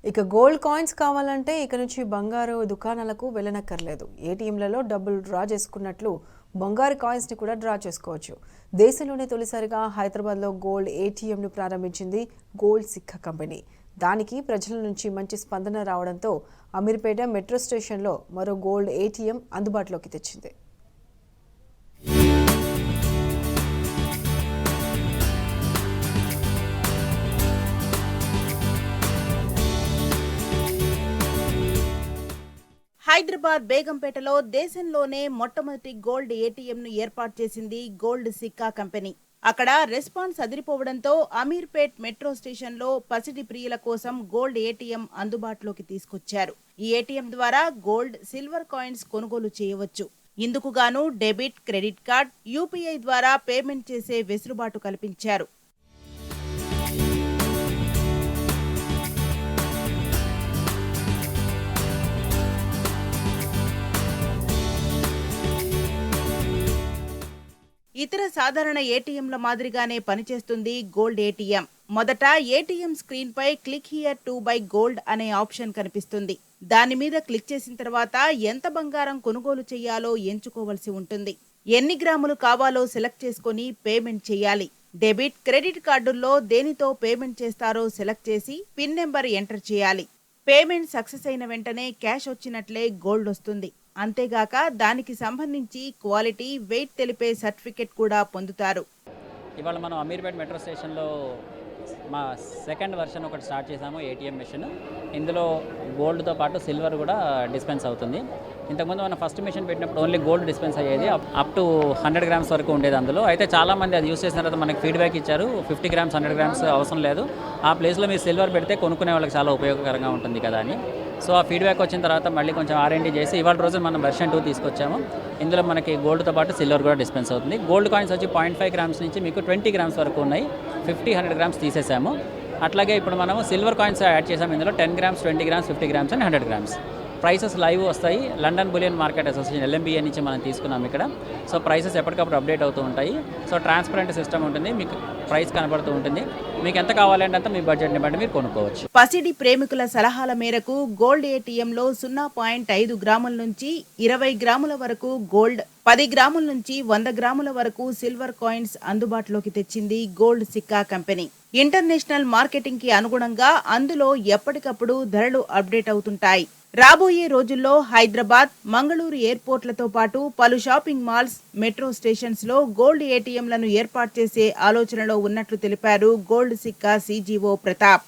ఇక gold coins కావాలంటే ఇక నుంచి బంగారు దుకాణాలకు వెళ్ళనక్కర్లేదు. ఏటీఎంలలో డబ్బులు డ్రా చేసుకున్నట్లు బంగారు కాయిన్స్ని కూడా డ్రా చేసుకోవచ్చు. దేశంలోనే తొలిసారిగా హైదరాబాద్లో గోల్డ్ ఏటీఎంను ప్రారంభించింది గోల్డ్ సిక్కా కంపెనీ. దానికి ప్రజల నుంచి మంచి స్పందన రావడంతో అమీర్పేట మెట్రో స్టేషన్లో మరో గోల్డ్ ఏటీఎం అందుబాటులోకి తెచ్చింది. హైదరాబాద్ బేగంపేటలో దేశంలోనే మొట్టమొదటి గోల్డ్ ఏటీఎంను ఏర్పాటు చేసింది గోల్డ్ సిక్కా కంపెనీ. అక్కడ రెస్పాన్స్ అదిరిపోవడంతో అమీర్పేట్ మెట్రో స్టేషన్లో పసిడి ప్రియుల కోసం గోల్డ్ ఏటీఎం అందుబాటులోకి తీసుకొచ్చారు. ఈ ఏటీఎం ద్వారా గోల్డ్, సిల్వర్ కాయిన్స్ కొనుగోలు చేయవచ్చు. ఇందుకు గాను డెబిట్, క్రెడిట్ కార్డ్, యూపీఐ ద్వారా పేమెంట్ చేసే వెసులుబాటు కల్పించారు. ఇతర సాధారణ ఏటీఎంల మాదిరిగానే పనిచేస్తుంది గోల్డ్ ఏటీఎం. మొదట ఏటీఎం స్క్రీన్ పై click here to buy gold అనే ఆప్షన్ కనిపిస్తుంది. దాని మీద క్లిక్ చేసిన తర్వాత ఎంత బంగారం కొనుగోలు చేయాలో ఎంచుకోవలసి ఉంటుంది. ఎన్ని గ్రాములు కావాలో సెలెక్ట్ చేసుకుని పేమెంట్ చేయాలి. డెబిట్, క్రెడిట్ కార్డుల్లో దేనితో పేమెంట్ చేస్తారో సెలెక్ట్ చేసి పిన్ నెంబర్ ఎంటర్ చేయాలి. పేమెంట్ సక్సెస్ అయిన వెంటనే క్యాష్ వచ్చినట్లే గోల్డ్ వస్తుంది. అంతేగాక దానికి సంబంధించి క్వాలిటీ, వెయిట్ తెలిపే సర్టిఫికెట్ కూడా పొందుతారు. ఇవాళ మనం అమీర్పేట్ మెట్రో స్టేషన్లో మా సెకండ్ వర్షన్ ఒకటి స్టార్ట్ చేసాము, ఏటీఎం మెషిన్. ఇందులో గోల్డ్తో పాటు సిల్వర్ కూడా డిస్పెన్స్ అవుతుంది. ఇంతకుముందు మనం ఫస్ట్ మెషిన్ పెట్టినప్పుడు ఓన్లీ గోల్డ్ డిస్పెన్స్ అయ్యేది, అప్ టు 100 గ్రామ్స్ వరకు ఉండేది. అందులో అయితే చాలామంది అది యూస్ చేసిన తర్వాత మనకి ఫీడ్బ్యాక్ ఇచ్చారు, 50 గ్రామ్స్ 100 గ్రామ్స్ అవసరం లేదు, ఆ ప్లేస్లో మీరు సిల్వర్ పెడితే కొనుక్కునే వాళ్ళకి చాలా ఉపయోగకరంగా ఉంటుంది కదా అని. సో ఆ ఫీడ్బ్యాక్ వచ్చిన తర్వాత మళ్ళీ కొంచెం R&D చేసి ఇవాళ రోజు మనం వెర్షన్ 2 తీసుకొచ్చాము. ఇందులో మనకి గోల్డ్తో పాటు సిల్వర్ కూడా డిస్పెన్స్ అవుతుంది. గోల్డ్ కాయిన్స్ వచ్చి 0.5 గ్రామ్స్ నుంచి మీకు 20 గ్రామ్స్ వరకు ఉన్నాయి. 50, 100 గ్రామ్స్ తీసేసాము. అట్లాగే ఇప్పుడు మనము సిల్వర్ కాయిన్స్ యాడ్ చేసాము. ఇందులో 10 grams, 20 grams, 50 grams and 100 grams. Prices live వస్తాయి. London bullion market association LMBA నుంచి మనం తీసుకున్నాం ఇక్కడ. సో ప్రైసెస్ ఎప్పటికప్పుడు అప్డేట్ అవుతూ ఉంటాయి. సో ట్రాన్స్పరెంట్ సిస్టమ్ ఉంటుంది, మీకు ప్రైస్ కనబడుతూ ఉంటుంది. మీకు ఎంత కావాలంటే అంత మీ బడ్జెట్ని బట్టి మీరు కొనుక్కోవచ్చు. పసిడి ప్రేమికుల సలహాల మేరకు గోల్డ్ ఏటీఎంలో 0.5 గ్రాముల నుంచి 20 గ్రాముల వరకు గోల్డ్, 10 గ్రాముల నుంచి 100 గ్రాముల వరకు సిల్వర్ కాయిన్స్ అందుబాటులోకి తెచ్చింది gold Sikka company. International marketing కి అనుగుణంగా అందులో ఎప్పటికప్పుడు ధరలు అప్డేట్ అవుతుంటాయి. రాబోయే రోజుల్లో హైదరాబాద్, మంగళూరు ఎయిర్పోర్ట్లతో పాటు పలు షాపింగ్ మాల్స్, మెట్రో స్టేషన్స్ లో గోల్డ్ ఏటీఎంలను ఏర్పాటు చేసే ఆలోచనలో ఉన్నట్లు తెలిపారు గోల్డ్ సిక్కా CGO ప్రతాప్.